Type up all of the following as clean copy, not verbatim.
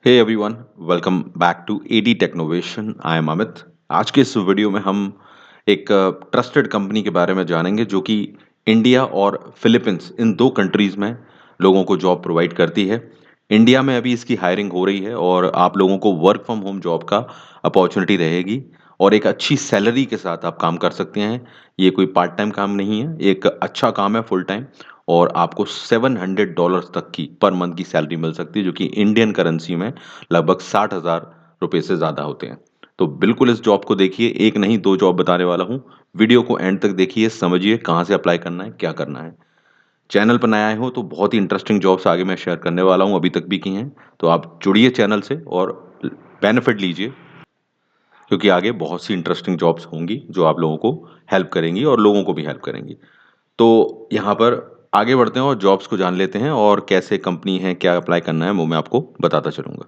Hey everyone, welcome back to AD Technovation. I am Amit. आज के इस वीडियो में हम एक ट्रस्टेड कंपनी के बारे में जानेंगे जो कि इंडिया और फिलीपींस इन दो कंट्रीज में लोगों को जॉब प्रोवाइड करती है। इंडिया में अभी इसकी हायरिंग हो रही है और आप लोगों को वर्क फ्रॉम होम जॉब का अपॉर्चुनिटी रहेगी और एक अच्छी सैलरी के साथ आप काम कर सकते हैं। ये कोई पार्ट टाइम काम नहीं है, एक अच्छा काम है, फुल टाइम। और आपको $700 तक की पर मंथ की सैलरी मिल सकती है जो कि इंडियन करेंसी में लगभग 60,000 रुपये से ज़्यादा होते हैं। तो बिल्कुल इस जॉब को देखिए, एक नहीं दो जॉब बताने वाला हूँ। वीडियो को एंड तक देखिए, समझिए कहाँ से अप्लाई करना है, क्या करना है। चैनल पर नए आए हो तो बहुत ही इंटरेस्टिंग जॉब्स आगे मैं शेयर करने वाला हूँ, अभी तक भी की हैं। तो आप जुड़िए चैनल से और बेनिफिट लीजिए, क्योंकि आगे बहुत सी इंटरेस्टिंग जॉब्स होंगी जो आप लोगों को हेल्प करेंगी और लोगों को भी हेल्प करेंगी। तो यहाँ पर आगे बढ़ते हैं और जॉब्स को जान लेते हैं और कैसे कंपनी है, क्या अप्लाई करना है, वो मैं आपको बताता चलूँगा।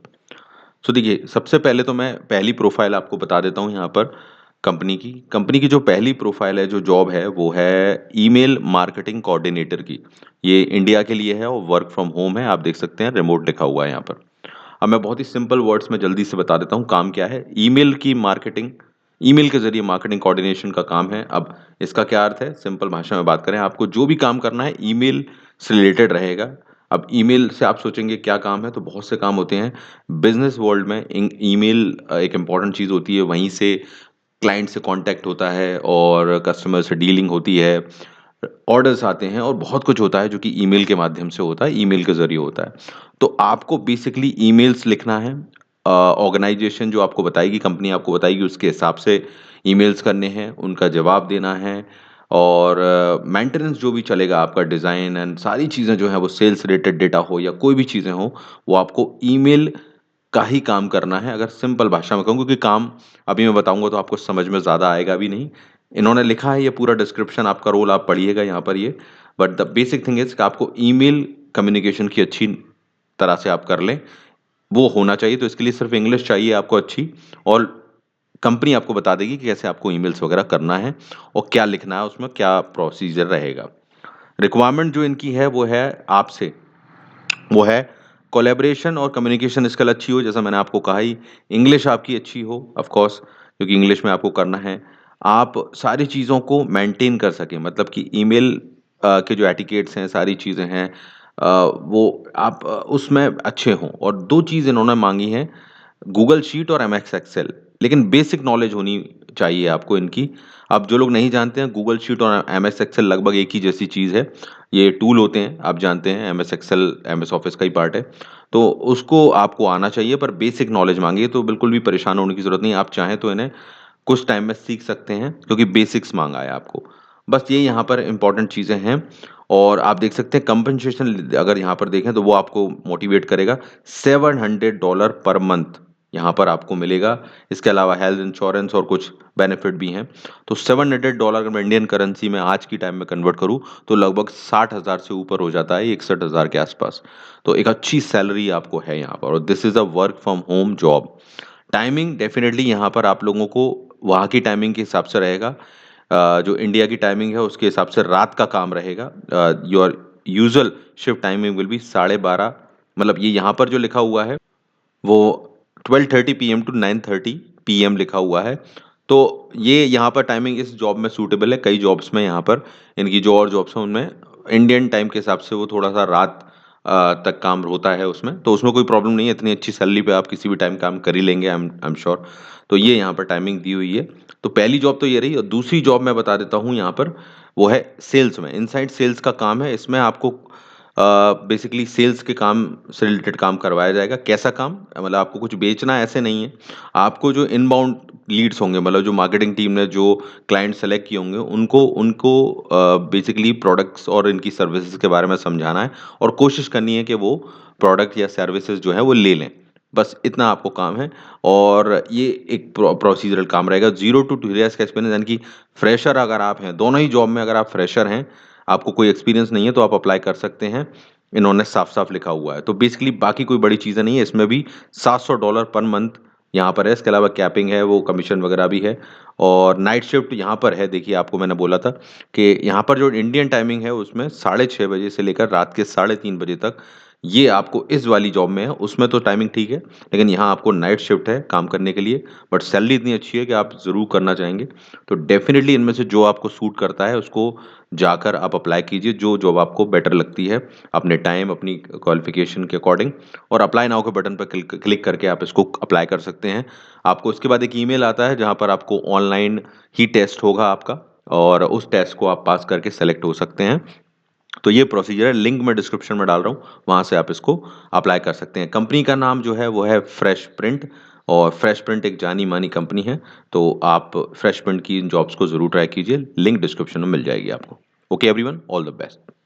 सो देखिए, सबसे पहले तो मैं पहली प्रोफाइल आपको बता देता हूँ यहाँ पर कंपनी की जो पहली प्रोफाइल है, जो जॉब है, वो है ईमेल मार्केटिंग कोऑर्डिनेटर की। ये इंडिया के लिए है और वर्क फ्रॉम होम है। आप देख सकते हैं रिमोट लिखा हुआ है यहाँ पर। अब मैं बहुत ही सिंपल वर्ड्स में जल्दी से बता देता हूँ काम क्या है। ईमेल के जरिए मार्केटिंग कोऑर्डिनेशन का काम है। अब इसका क्या अर्थ है, सिंपल भाषा में बात करें, आपको जो भी काम करना है ईमेल से रिलेटेड रहेगा। अब ईमेल से आप सोचेंगे क्या काम है, तो बहुत से काम होते हैं बिजनेस वर्ल्ड में। ईमेल एक इम्पॉर्टेंट चीज़ होती है, वहीं से क्लाइंट से कांटेक्ट होता है और कस्टमर से डीलिंग होती है, ऑर्डर्स आते हैं और बहुत कुछ होता है जो कि ईमेल के माध्यम से होता है, ईमेल के ज़रिए होता है। तो आपको बेसिकली ईमेल्स लिखना है। ऑर्गेनाइजेशन जो आपको बताएगी, कंपनी आपको बताएगी, उसके हिसाब से ईमेल्स करने हैं, उनका जवाब देना है। और मेंटेनेंस जो भी चलेगा आपका, डिज़ाइन एंड सारी चीज़ें जो हैं, वो सेल्स रिलेटेड डेटा हो या कोई भी चीज़ें हो, वो आपको ईमेल का ही काम करना है। अगर सिंपल भाषा में कहूँ, क्योंकि काम अभी मैं बताऊँगा तो आपको समझ में ज़्यादा आएगा भी नहीं। इन्होंने लिखा है ये पूरा डिस्क्रिप्शन, आपका रोल आप पढ़िएगा यहाँ पर ये। But the basic thing is कि आपको ईमेल कम्युनिकेशन की अच्छी तरह से आप कर लें, वो होना चाहिए। तो इसके लिए सिर्फ़ इंग्लिश चाहिए आपको अच्छी, और कंपनी आपको बता देगी कि कैसे आपको ईमेल्स वगैरह करना है और क्या लिखना है उसमें, क्या प्रोसीजर रहेगा। रिक्वायरमेंट जो इनकी है वो है आपसे, वो है कोलैबोरेशन और कम्युनिकेशन स्किल अच्छी हो, जैसा मैंने आपको कहा ही। इंग्लिश आपकी अच्छी हो ऑफ कोर्स, क्योंकि इंग्लिश में आपको करना है। आप सारी चीज़ों को मेंटेन कर सकें, मतलब कि ईमेल के जो एटिकेट्स हैं, सारी चीज़ें हैं, वो आप उसमें अच्छे हों। और 2 चीज़ इन्होंने माँगी हैं, गूगल शीट और एमएस एक्सेल। लेकिन बेसिक नॉलेज होनी चाहिए आपको इनकी। अब जो लोग नहीं जानते हैं, गूगल शीट और एमएस एक्सेल लगभग एक ही जैसी चीज़ है। ये टूल होते हैं, आप जानते हैं, एमएस एक्सेल एमएस ऑफिस का ही पार्ट है। तो उसको आपको आना चाहिए, पर बेसिक नॉलेज माँगी है, तो बिल्कुल भी परेशान होने की ज़रूरत नहीं है। आप चाहें तो इन्हें कुछ टाइम में सीख सकते हैं, क्योंकि बेसिक्स माँगा है आपको। बस ये यहाँ पर इम्पोर्टेंट चीज़ें हैं। और आप देख सकते हैं कंपनसेशन, अगर यहाँ पर देखें तो वो आपको मोटिवेट करेगा। $700 पर मंथ यहाँ पर आपको मिलेगा। इसके अलावा हेल्थ इंश्योरेंस और कुछ बेनिफिट भी हैं। तो $700 अगर मैं इंडियन करेंसी में आज की टाइम में कन्वर्ट करूँ तो लगभग 60,000 से ऊपर हो जाता है, 61,000 के आसपास। तो एक अच्छी सैलरी आपको है यहाँ पर, और this is a work from home job. Timing definitely यहाँ पर आप लोगों को वहाँ की टाइमिंग के हिसाब से रहेगा। जो इंडिया की टाइमिंग है उसके हिसाब से रात का काम रहेगा। Your usual shift timing will be 12:30, मतलब ये यहाँ पर जो लिखा हुआ है वो 12:30 पीएम टू 9:30 पीएम लिखा हुआ है। तो ये यहाँ पर टाइमिंग इस जॉब में सूटेबल है। कई जॉब्स में यहाँ पर, इनकी जो और जॉब्स हैं उनमें इंडियन टाइम के हिसाब से वो थोड़ा-सा रात तक काम होता है उसमें, तो उसमें कोई प्रॉब्लम नहीं है। इतनी अच्छी सैलरी पे आप किसी भी टाइम काम कर ही लेंगे, आई एम श्योर। तो ये यहाँ पर टाइमिंग दी हुई है। तो पहली जॉब तो ये रही, और दूसरी जॉब मैं बता देता हूँ यहाँ पर, वो है सेल्स में। इनसाइड सेल्स का काम है। इसमें आपको बेसिकली सेल्स के काम से रिलेटेड काम करवाया जाएगा। कैसा काम? मतलब आपको कुछ बेचना है ऐसे नहीं है। आपको जो इनबाउंड लीड्स होंगे, मतलब जो मार्केटिंग टीम ने जो क्लाइंट सेलेक्ट किए होंगे, उनको उनको बेसिकली प्रोडक्ट्स और इनकी सर्विसेज के बारे में समझाना है और कोशिश करनी है कि वो प्रोडक्ट या सर्विसेज जो है वो ले लें। बस इतना आपको काम है। और ये एक प्रोसीजरल काम रहेगा। 0 टू 2 इयर्स का एक्सपीरियंस, यानी कि फ्रेशर अगर आप हैं, दोनों ही जॉब में अगर आप फ्रेशर हैं, आपको कोई एक्सपीरियंस नहीं है, तो आप अप्लाई कर सकते हैं। इन्होंने साफ-साफ लिखा हुआ है। तो बेसिकली बाकी कोई बड़ी चीज़ें नहीं है। इसमें भी $700 पर मंथ यहाँ पर है। इसके अलावा कैपिंग है, वो कमीशन वगैरह भी है। और नाइट शिफ्ट यहाँ पर है। देखिए, आपको मैंने बोला था कि यहाँ पर जो इंडियन टाइमिंग है उसमें 6:30 बजे से लेकर रात के 3:30 बजे तक ये आपको इस वाली जॉब में है, उसमें तो टाइमिंग ठीक है, लेकिन यहाँ आपको नाइट शिफ्ट है काम करने के लिए, बट सैलरी इतनी अच्छी है कि आप ज़रूर करना चाहेंगे। तो डेफ़िनिटली इनमें से जो आपको सूट करता है, उसको जाकर आप अप्लाई कीजिए, जो जॉब आपको बेटर लगती है, अपने टाइम, अपनी क्वालिफ़िकेशन के अकॉर्डिंग, और अप्लाई नाउ के बटन पर क्लिक क्लिक करके आप इसको अप्लाई कर सकते हैं। आपको उसके बाद एक ईमेल आता है, जहाँ पर आपको ऑनलाइन ही टेस्ट होगा आपका, और उस टेस्ट को आप पास करके सेलेक्ट हो सकते हैं। तो ये प्रोसीजर है, लिंक मैं डिस्क्रिप्शन में डाल रहा हूँ, वहाँ से आप इसको अप्लाई कर सकते हैं। कंपनी का नाम जो है वो है फ्रेश प्रिंट, और फ्रेश प्रिंट एक जानी-मानी कंपनी है, तो आप फ्रेश प्रिंट की इन जॉब्स को ज़रूर ट्राई कीजिए, लिंक डिस्क्रिप्शन में मिल जाएगी आपको। Okay everyone, all the best.